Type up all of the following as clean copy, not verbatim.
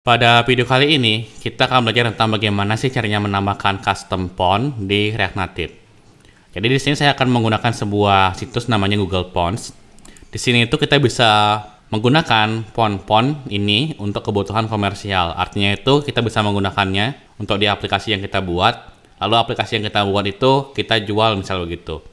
Pada video kali ini, kita akan belajar tentang bagaimana sih caranya menambahkan custom font di React Native. Jadi di sini saya akan menggunakan sebuah situs namanya Google Fonts. Di sini itu kita bisa menggunakan font-font ini untuk kebutuhan komersial. Artinya itu kita bisa menggunakannya untuk di aplikasi yang kita buat. Lalu aplikasi yang kita buat itu kita jual misal begitu.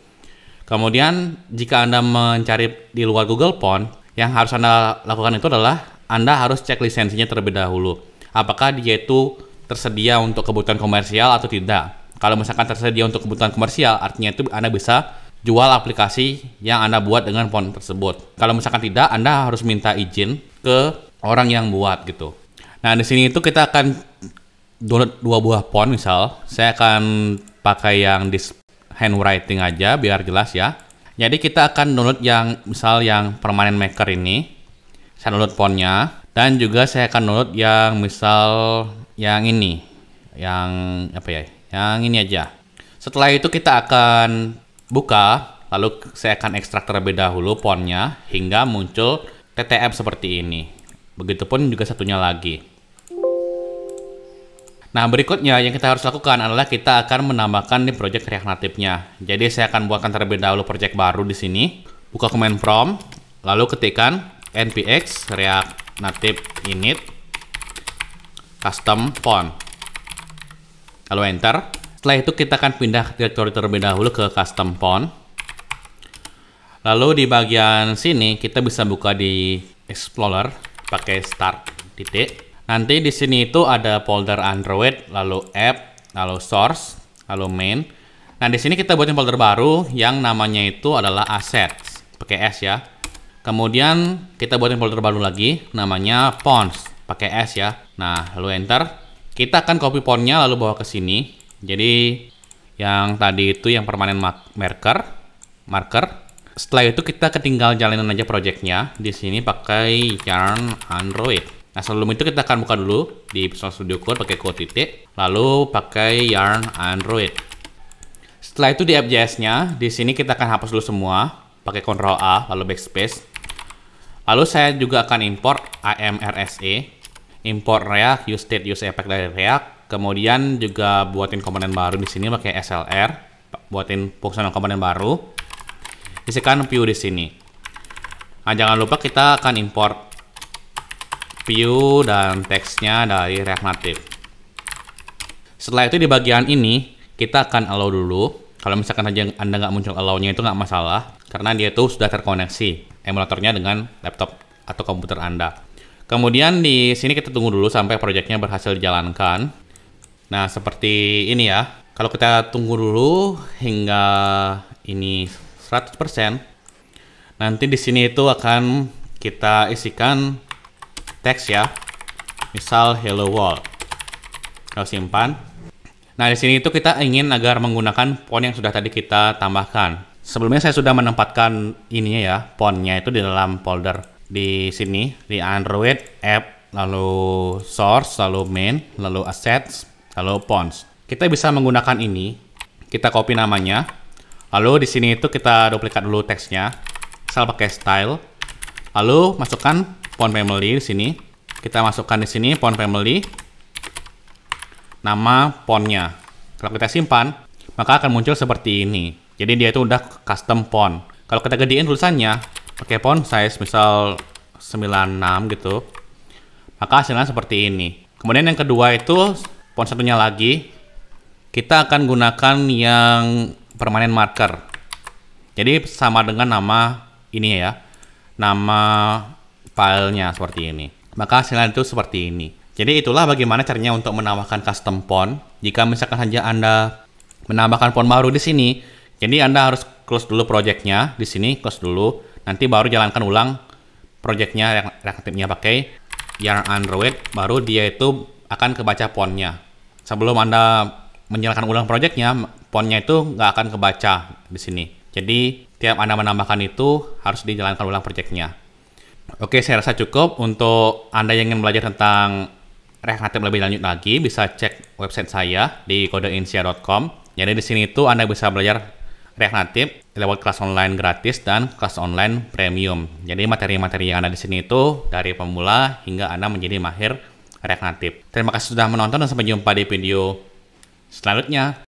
Kemudian jika Anda mencari di luar Google Font, yang harus Anda lakukan itu adalah Anda harus cek lisensinya terlebih dahulu. Apakah dia itu tersedia untuk kebutuhan komersial atau tidak. Kalau misalkan tersedia untuk kebutuhan komersial, artinya itu Anda bisa jual aplikasi yang Anda buat dengan font tersebut. Kalau misalkan tidak, Anda harus minta izin ke orang yang buat gitu. Nah, di sini itu kita akan download dua buah font misal. Saya akan pakai yang di handwriting aja biar jelas ya. Jadi kita akan download yang misal yang permanent maker ini. Saya download fontnya, dan juga saya akan download yang misal yang ini, yang apa ya, yang ini aja. Setelah itu kita akan buka, lalu saya akan ekstrak terlebih dahulu fontnya hingga muncul TTF seperti ini. Begitupun juga satunya lagi. Nah, berikutnya yang kita harus lakukan adalah kita akan menambahkan di project React Native-nya. Jadi saya akan buatkan terlebih dahulu project baru di sini. Buka command prompt, lalu ketikkan npx react native init custom font, lalu enter. Setelah itu kita akan pindah direktori terlebih dahulu ke custom font. Lalu di bagian sini kita bisa buka di Explorer pakai start titik. Nanti di sini itu ada folder Android, lalu app, lalu source, lalu main. Nah, di sini kita buatin folder baru yang namanya itu adalah assets pakai S ya. Kemudian kita buatin folder baru lagi namanya fonts pakai S ya. Nah, lalu enter. Kita akan copy fontnya lalu bawa ke sini. Jadi yang tadi itu yang permanent marker. Setelah itu kita tinggal jalanin aja projectnya di sini pakai yarn Android. Nah, sebelum itu kita akan buka dulu di Visual Studio Code pakai quote titik, lalu pakai yarn Android. Setelah itu di app.js-nya di sini kita akan hapus dulu semua pakai Ctrl A lalu backspace. Lalu saya juga akan import amrsa, import React, use state, use effect dari React. Kemudian juga buatin komponen baru di sini pakai slr, buatin fungsional komponen baru. Isikan view di sini. Nah, jangan lupa kita akan import view dan teksnya dari React Native. Setelah itu di bagian ini kita akan allow dulu. Kalau misalkan aja Anda nggak muncul allow-nya itu nggak masalah, karena dia itu sudah terkoneksi emulatornya dengan laptop atau komputer Anda. Kemudian di sini kita tunggu dulu sampai projectnya berhasil dijalankan. Nah, seperti ini ya. Kalau kita tunggu dulu hingga ini 100%, nanti di sini itu akan kita isikan teks ya. Misal hello world. Lalu simpan. Nah, di sini itu kita ingin agar menggunakan font yang sudah tadi kita tambahkan. Sebelumnya saya sudah menempatkan ininya ya, fontnya itu di dalam folder di sini, di Android, app, lalu source, lalu main, lalu assets, lalu fonts. Kita bisa menggunakan ini, kita copy namanya, lalu di sini itu kita duplikat dulu teksnya, misal pakai style, lalu masukkan font family di sini, kita masukkan di sini font family, nama fontnya. Kalau kita simpan, maka akan muncul seperti ini. Jadi dia itu udah custom font. Kalau kita gedein tulisannya pakai font size misal 96 gitu, maka hasilnya seperti ini. Kemudian yang kedua itu font satunya lagi, kita akan gunakan yang permanent marker. Jadi sama dengan nama ini ya, nama filenya seperti ini. Maka hasilnya itu seperti ini. Jadi itulah bagaimana caranya untuk menambahkan custom font. Jika misalkan saja Anda menambahkan font baru di sini, jadi Anda harus close dulu projectnya di sini, close dulu. Nanti baru jalankan ulang projectnya, React Native-nya pakai yarn Android, baru dia itu akan kebaca fontnya. Sebelum Anda menjalankan ulang projectnya, fontnya itu nggak akan kebaca di sini. Jadi tiap Anda menambahkan itu harus dijalankan ulang projectnya. Oke, saya rasa cukup. Untuk Anda yang ingin belajar tentang React Native lebih lanjut lagi, bisa cek website saya di kodeinsia.com. Jadi di sini itu Anda bisa belajar React Native lewat kelas online gratis dan kelas online premium. Jadi materi-materi yang ada di sini itu dari pemula hingga Anda menjadi mahir React Native. Terima kasih sudah menonton dan sampai jumpa di video selanjutnya.